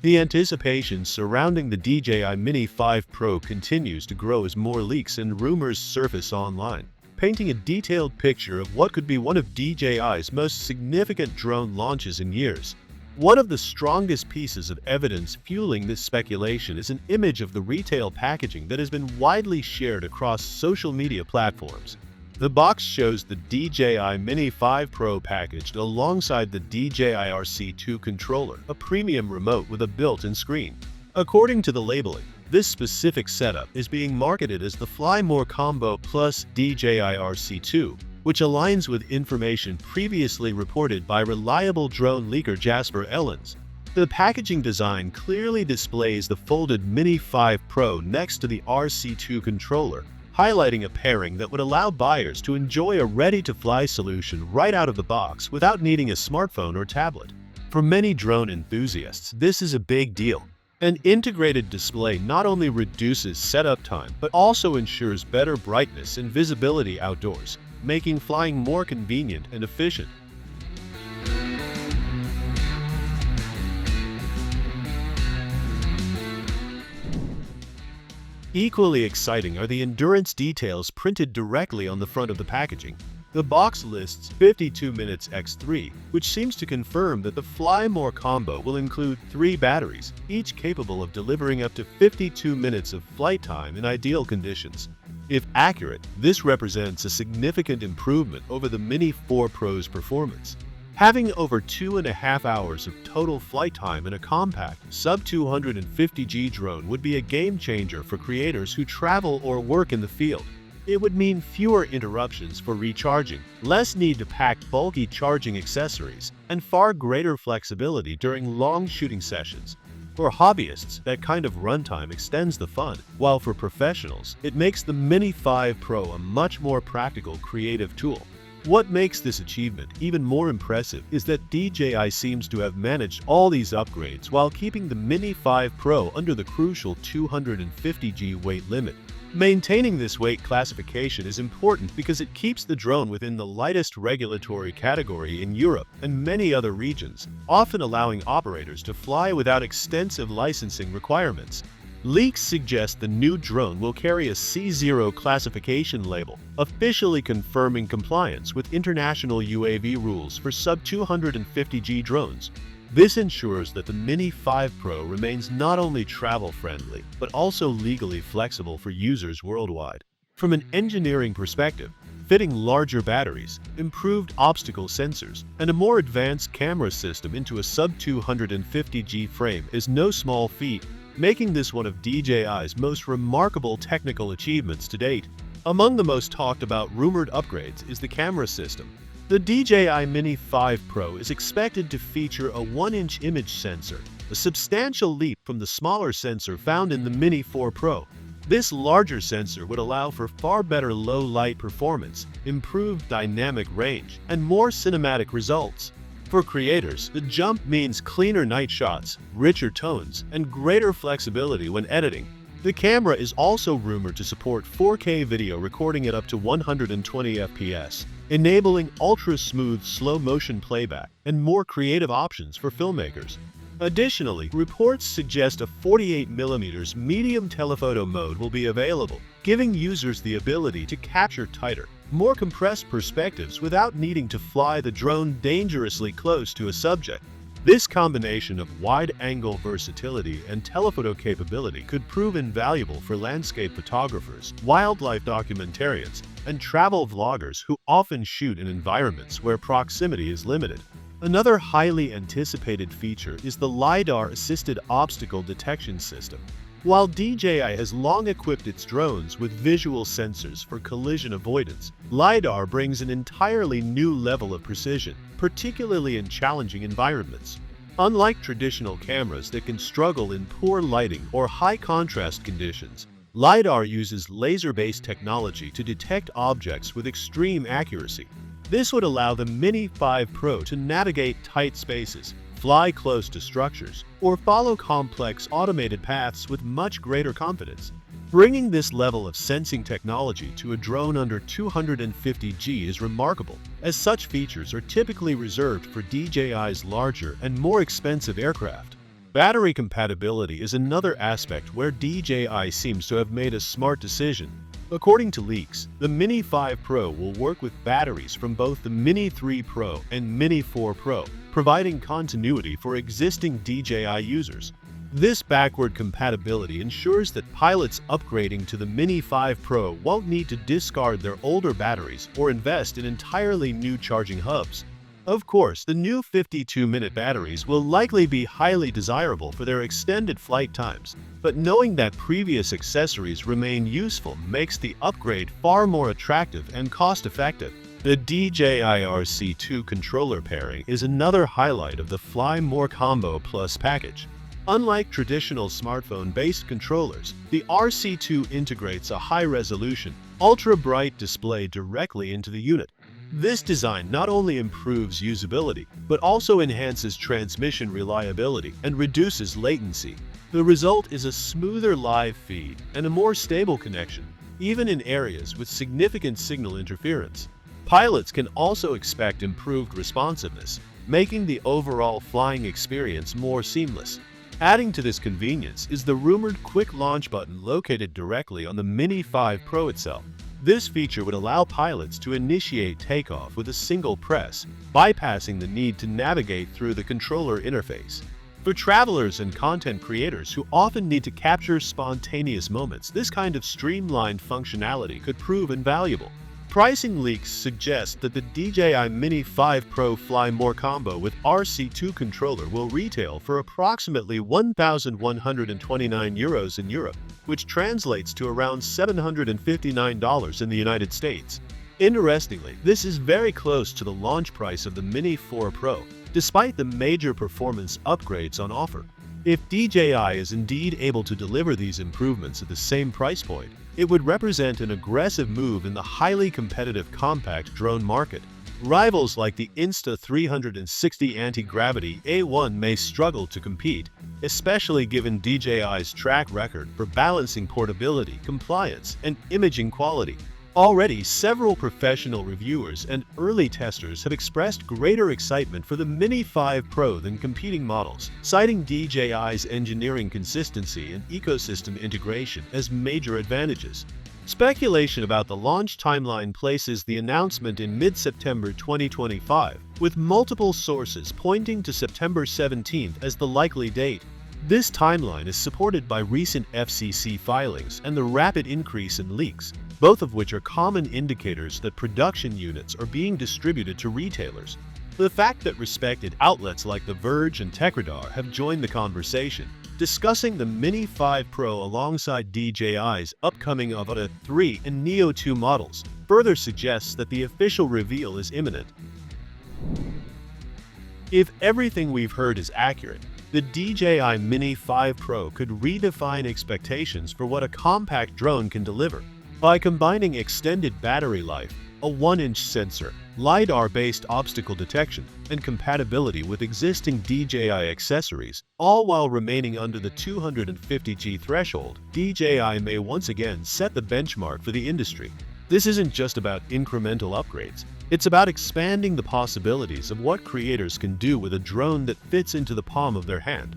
The anticipation surrounding the DJI Mini 5 Pro continues to grow as more leaks and rumors surface online, painting a detailed picture of what could be one of DJI's most significant drone launches in years. One of the strongest pieces of evidence fueling this speculation is an image of the retail packaging that has been widely shared across social media platforms. The box shows the DJI Mini 5 Pro packaged alongside the DJI RC2 controller, a premium remote with a built-in screen. According to the labeling, this specific setup is being marketed as the Fly More Combo Plus DJI RC2, which aligns with information previously reported by reliable drone leaker Jasper Ellens. The packaging design clearly displays the folded Mini 5 Pro next to the RC2 controller, highlighting a pairing that would allow buyers to enjoy a ready-to-fly solution right out of the box without needing a smartphone or tablet. For many drone enthusiasts, this is a big deal. An integrated display not only reduces setup time but also ensures better brightness and visibility outdoors, making flying more convenient and efficient. Equally exciting are the endurance details printed directly on the front of the packaging. The box lists 52 minutes x3, which seems to confirm that the Fly More combo will include 3 batteries, each capable of delivering up to 52 minutes of flight time in ideal conditions. If accurate, this represents a significant improvement over the Mini 4 Pro's performance. Having over 2.5 hours of total flight time in a compact, sub-250G drone would be a game-changer for creators who travel or work in the field. It would mean fewer interruptions for recharging, less need to pack bulky charging accessories, and far greater flexibility during long shooting sessions. For hobbyists, that kind of runtime extends the fun, while for professionals, it makes the Mini 5 Pro a much more practical creative tool. What makes this achievement even more impressive is that DJI seems to have managed all these upgrades while keeping the Mini 5 Pro under the crucial 250G weight limit. Maintaining this weight classification is important because it keeps the drone within the lightest regulatory category in Europe and many other regions, often allowing operators to fly without extensive licensing requirements. Leaks suggest the new drone will carry a C0 classification label, officially confirming compliance with international UAV rules for sub-250G drones. This ensures that the Mini 5 Pro remains not only travel-friendly, but also legally flexible for users worldwide. From an engineering perspective, fitting larger batteries, improved obstacle sensors, and a more advanced camera system into a sub-250G frame is no small feat, making this one of DJI's most remarkable technical achievements to date. Among the most talked about rumored upgrades is the camera system. The DJI Mini 5 Pro is expected to feature a 1-inch image sensor, a substantial leap from the smaller sensor found in the Mini 4 Pro. This larger sensor would allow for far better low-light performance, improved dynamic range, and more cinematic results. For creators, the jump means cleaner night shots, richer tones, and greater flexibility when editing. The camera is also rumored to support 4K video recording at up to 120 FPS, enabling ultra-smooth slow-motion playback and more creative options for filmmakers. Additionally, reports suggest a 48mm medium telephoto mode will be available, giving users the ability to capture tighter, more compressed perspectives without needing to fly the drone dangerously close to a subject. This combination of wide-angle versatility and telephoto capability could prove invaluable for landscape photographers, wildlife documentarians, and travel vloggers who often shoot in environments where proximity is limited. Another highly anticipated feature is the LiDAR-assisted obstacle detection system. While DJI has long equipped its drones with visual sensors for collision avoidance, LiDAR brings an entirely new level of precision, particularly in challenging environments. Unlike traditional cameras that can struggle in poor lighting or high-contrast conditions, LiDAR uses laser-based technology to detect objects with extreme accuracy. This would allow the Mini 5 Pro to navigate tight spaces, fly close to structures, or follow complex automated paths with much greater confidence. Bringing this level of sensing technology to a drone under 250G is remarkable, as such features are typically reserved for DJI's larger and more expensive aircraft. Battery compatibility is another aspect where DJI seems to have made a smart decision. According to leaks, the Mini 5 Pro will work with batteries from both the Mini 3 Pro and Mini 4 Pro, providing continuity for existing DJI users. This backward compatibility ensures that pilots upgrading to the Mini 5 Pro won't need to discard their older batteries or invest in entirely new charging hubs. Of course, the new 52-minute batteries will likely be highly desirable for their extended flight times, but knowing that previous accessories remain useful makes the upgrade far more attractive and cost-effective. The DJI RC2 controller pairing is another highlight of the Fly More Combo Plus package. Unlike traditional smartphone-based controllers, the RC2 integrates a high-resolution, ultra-bright display directly into the unit. This design not only improves usability, but also enhances transmission reliability and reduces latency. The result is a smoother live feed and a more stable connection, even in areas with significant signal interference. Pilots can also expect improved responsiveness, making the overall flying experience more seamless. Adding to this convenience is the rumored quick launch button located directly on the Mini 5 Pro itself. This feature would allow pilots to initiate takeoff with a single press, bypassing the need to navigate through the controller interface. For travelers and content creators who often need to capture spontaneous moments, this kind of streamlined functionality could prove invaluable. Pricing leaks suggest that the DJI Mini 5 Pro Fly More combo with RC2 controller will retail for approximately €1,129 in Europe, which translates to around $759 in the United States. Interestingly, this is very close to the launch price of the Mini 4 Pro, despite the major performance upgrades on offer. If DJI is indeed able to deliver these improvements at the same price point, it would represent an aggressive move in the highly competitive compact drone market. Rivals like the Insta360 anti-gravity A1 may struggle to compete, especially given DJI's track record for balancing portability, compliance, and imaging quality. Already, several professional reviewers and early testers have expressed greater excitement for the Mini 5 Pro than competing models, citing DJI's engineering consistency and ecosystem integration as major advantages. Speculation about the launch timeline places the announcement in mid-September 2025, with multiple sources pointing to September 17th as the likely date. This timeline is supported by recent FCC filings and the rapid increase in leaks, both of which are common indicators that production units are being distributed to retailers. The fact that respected outlets like The Verge and TechRadar have joined the conversation, discussing the Mini 5 Pro alongside DJI's upcoming Avata 3 and Neo 2 models, further suggests that the official reveal is imminent. If everything we've heard is accurate, the DJI Mini 5 Pro could redefine expectations for what a compact drone can deliver. By combining extended battery life, a 1-inch sensor, LiDAR-based obstacle detection, and compatibility with existing DJI accessories, all while remaining under the 250G threshold, DJI may once again set the benchmark for the industry. This isn't just about incremental upgrades. It's about expanding the possibilities of what creators can do with a drone that fits into the palm of their hand.